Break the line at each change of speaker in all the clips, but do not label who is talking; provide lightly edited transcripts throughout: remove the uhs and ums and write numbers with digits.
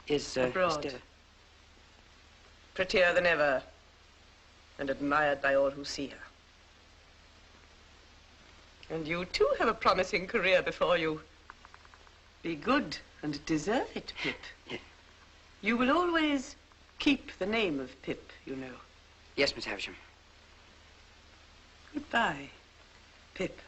Is,
abroad. Prettier than ever, and admired by all who see her. And you, too, have a promising career before you. Be good and deserve it, Pip.
Yeah.
You will always keep the name of Pip, you know.
Yes, Miss Havisham.
Goodbye, Pip.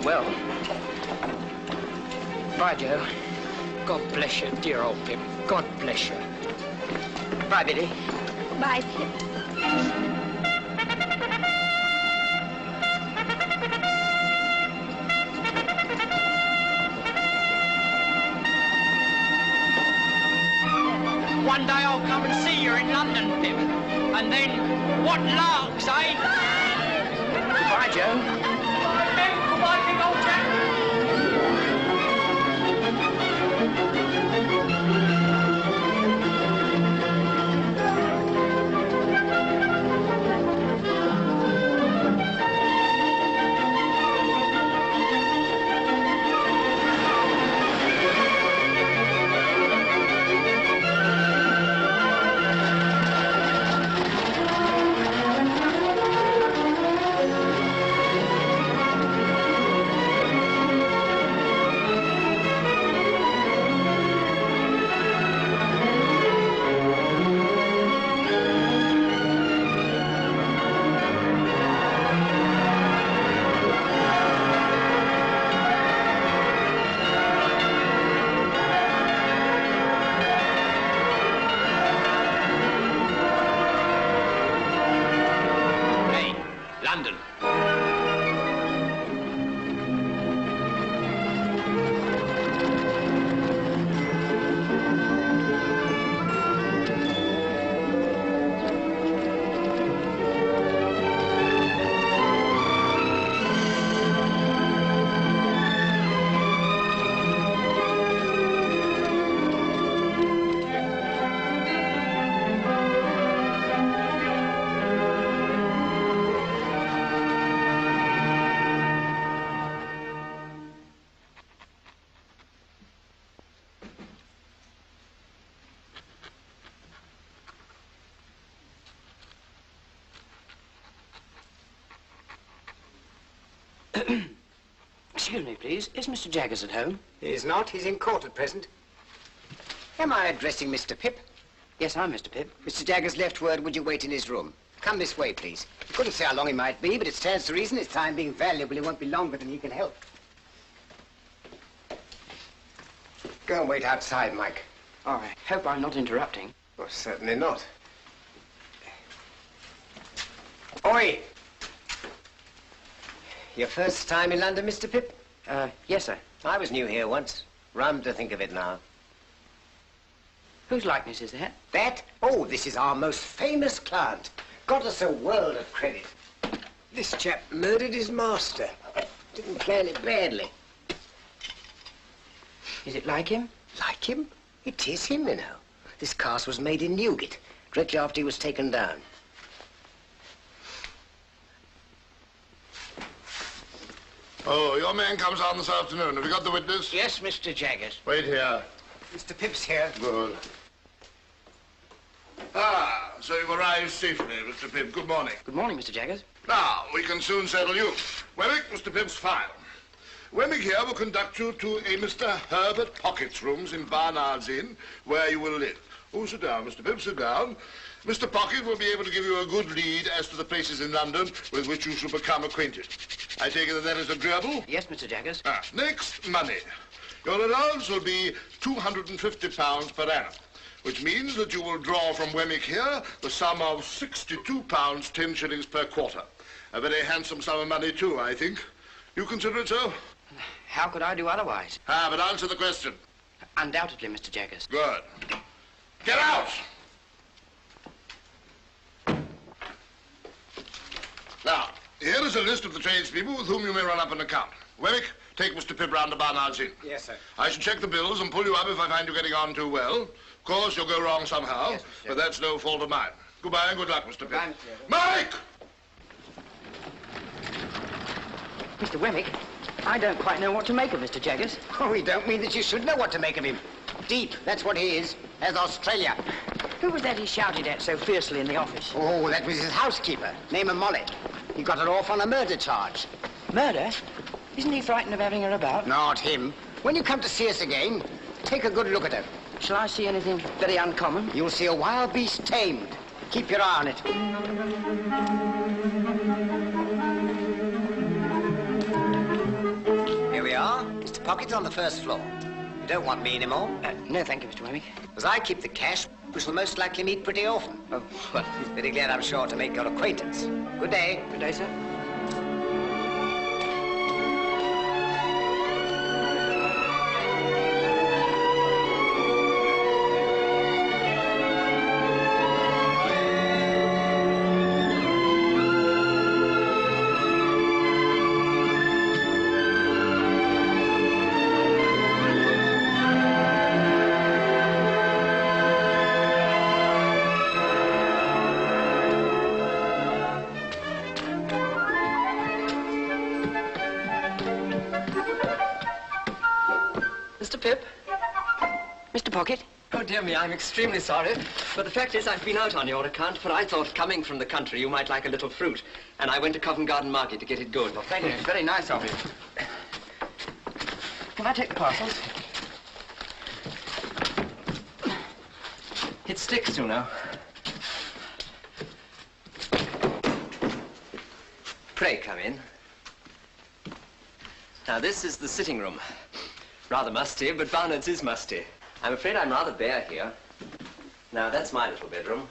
Well, bye, Joe. God bless you, dear old Pip. God bless you. Bye, Biddy.
Bye, Pip.
One day I'll come and see you in London, Pip. And then, what larks, eh? Bye, Joe. Goodbye, big old chap. London. Excuse me, please. Is Mr. Jaggers at home?
He is not. He's in court at present. Am I addressing Mr. Pip?
Yes, I'm Mr. Pip.
Mr. Jaggers left word, would you wait in his room? Come this way, please. I couldn't say how long he might be, but it stands to reason his time being valuable, he won't be longer than he can help. Go and wait outside, Mike.
Oh, I hope I'm not interrupting.
Well, certainly not. Oi! Your first time in London, Mr. Pip?
Yes, sir.
I was new here once. Rum to think of it now.
Whose likeness is that?
That? Oh, this is our most famous client. Got us a world of credit. This chap murdered his master. Didn't plan it badly.
Is it like him?
Like him? It is him, you know. This cast was made in Newgate, directly after he was taken down.
Oh, your man comes on this afternoon. Have you got the witness?
Yes, Mr. Jaggers.
Wait here.
Mr. Pip's here.
Good. Ah, so you've arrived safely, Mr. Pip. Good morning.
Good morning, Mr. Jaggers.
Now, we can soon settle you. Wemmick, Mr. Pip's file. Wemmick here will conduct you to a Mr. Herbert Pocket's rooms in Barnard's Inn, where you will live. Oh, sit down, Mr. Pip, sit down. Mr. Pocket will be able to give you a good lead as to the places in London with which you shall become acquainted. I take it that that is agreeable?
Yes, Mr. Jaggers.
Next, money. Your allowance will be £250 per annum, which means that you will draw from Wemmick here the sum of £62, 10 shillings per quarter. A very handsome sum of money, too, I think. You consider it so?
How could I do otherwise?
But answer the question.
Undoubtedly, Mr. Jaggers.
Good. Get out! is a list of the tradespeople with whom you may run up an account. Wemmick, take Mr. Pibb round to Barnard's Inn.
Yes, sir.
I shall check the bills and pull you up if I find you getting on too well. Of course, you'll go wrong somehow,
Yes,
but that's no fault of mine. Goodbye and good luck, Mr.
Goodbye,
Pibb.
Mr.
Mike!
Mr. Wemmick, I don't quite know what to make of Mr. Jaggers.
Oh, we don't mean that you should know what to make of him. Deep, that's what he is, as Australia.
Who was that he shouted at so fiercely in the office?
Oh, that was his housekeeper, name of Molly. He got her off on a murder charge.
Murder? Isn't he frightened of having her about?
Not him. When you come to see us again, take a good look at her.
Shall I see anything very uncommon?
You'll see a wild beast tamed. Keep your eye on it. Here we are. Mr. Pocket's on the first floor. You don't want me anymore?
No, thank you, Mr. Wemmick.
As I keep the cash, we shall most likely meet pretty often.
Oh, well,
Very glad, I'm sure, to make your acquaintance. Good day.
good day, sir.
Mr. Pibb?
Mr. Pocket?
Oh, dear me, I'm extremely sorry. But the fact is, I've been out on your account, for I thought, coming from the country, you might like a little fruit. And I went to Covent Garden Market to get it good.
Well, thank you. It's very nice of you. Can I take the parcels?
It sticks, you know. Pray come in. Now, this is the sitting room. Rather musty, but Barnard's is musty. I'm afraid I'm rather bare here. Now, that's my little bedroom,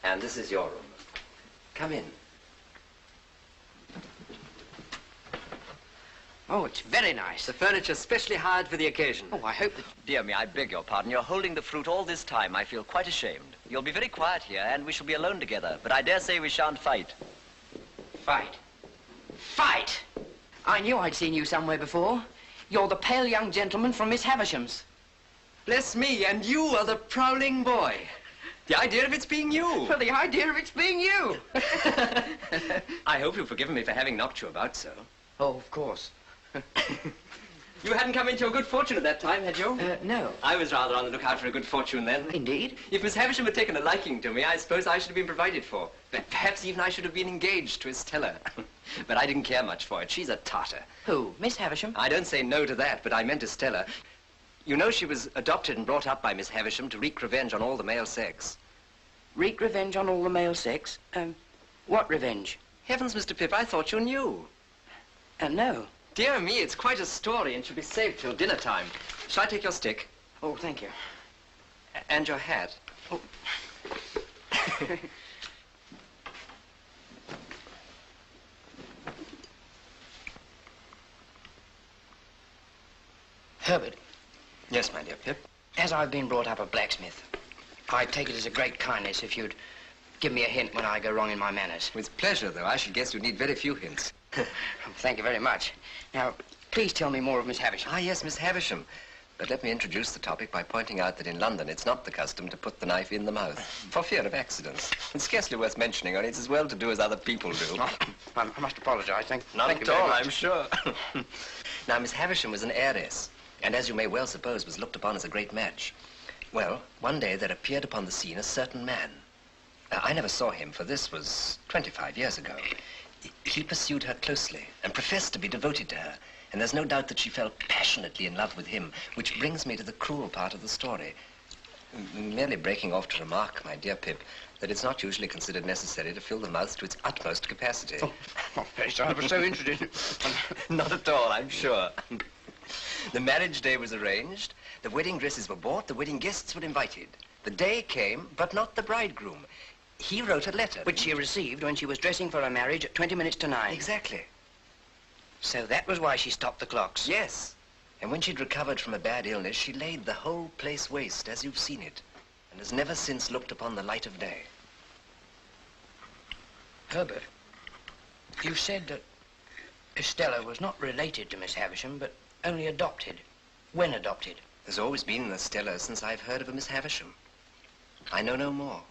and this is your room. Come in.
Oh, it's very nice.
The furniture's specially hired for the occasion.
Oh, I hope that...
Dear me, I beg your pardon. You're holding the fruit all this time. I feel quite ashamed. You'll be very quiet here, and we shall be alone together. But I dare say we shan't fight.
Fight. Fight! I knew I'd seen you somewhere before. You're the pale young gentleman from Miss Havisham's.
Bless me, and you are the prowling boy. The idea of it's being you.
For the idea of it's being you.
I hope you've forgiven me for having knocked you about so.
Oh, of course.
You hadn't come into your good fortune at that time, had you?
No.
I was rather on the lookout for a good fortune then.
Indeed?
If Miss Havisham had taken a liking to me, I suppose I should have been provided for. Perhaps even I should have been engaged to Estella. But I didn't care much for it. She's a tartar.
Who? Miss Havisham?
I don't say no to that, but I meant Estella. You know she was adopted and brought up by Miss Havisham to wreak revenge on all the male sex.
Wreak revenge on all the male sex? What revenge?
Heavens, Mr. Pibb, I thought you knew.
No.
Dear me, it's quite a story and should be saved till dinner time. Shall I take your stick?
Oh, thank you.
And your hat?
Oh. Herbert,
Yes, my dear Pip.
as I've been brought up a blacksmith, I'd take it as a great kindness if you'd give me a hint when I go wrong in my manners.
With pleasure, though. I should guess you'd need very few hints.
Thank you very much. Now, please tell me more of Miss Havisham.
Ah, yes, Miss Havisham. But let me introduce the topic by pointing out that in London it's not the custom to put the knife in the mouth, for fear of accidents. It's scarcely worth mentioning, only it's as well to do as other people do.
Oh, I must apologize. Thank
None
you
at
very
all,
much.
I'm sure. Now, Miss Havisham was an heiress, and as you may well suppose, was looked upon as a great match. Well, one day there appeared upon the scene a certain man. I never saw him, for this was 25 years ago. He pursued her closely and professed to be devoted to her, and there's no doubt that she fell passionately in love with him, which brings me to the cruel part of the story. Merely breaking off to remark, my dear Pip, that it's not usually considered necessary to fill the mouth to its utmost capacity.
Oh, very sorry. I was so interested.
Not at all, I'm sure. The marriage day was arranged, the wedding dresses were bought, the wedding guests were invited. The day came, but not the bridegroom. He wrote a letter.
Which she received when she was dressing for her marriage at 20 minutes to 9.
Exactly.
So that was why she stopped the clocks.
Yes. And when she'd recovered from a bad illness, she laid the whole place waste, as you've seen it, and has never since looked upon the light of day.
Herbert,
You said that Estella was not related to Miss Havisham, but only adopted. When adopted?
There's always been an Estella since I've heard of a Miss Havisham. I know no more.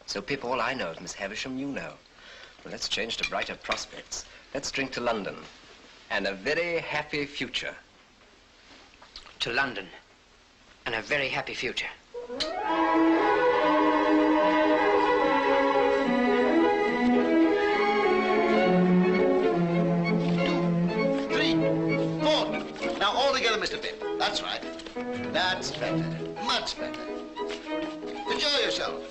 So, Pip, all I know of Miss Havisham, you know. Well, let's change to brighter prospects. Let's drink to London. And a very happy future.
To London. And a very happy future.
2, 3, 4. Now all together, Mr. Pip. That's right. That's better. Much better. Enjoy yourself.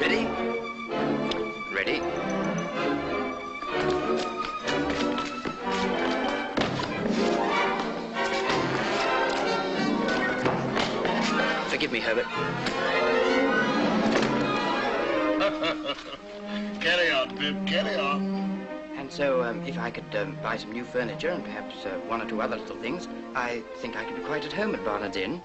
Ready? Ready.
Forgive me, Herbert.
Carry on, Pip, carry on.
And so, if I could buy some new furniture and perhaps one or two other little things, I think I could be quite at home at Barnard's Inn.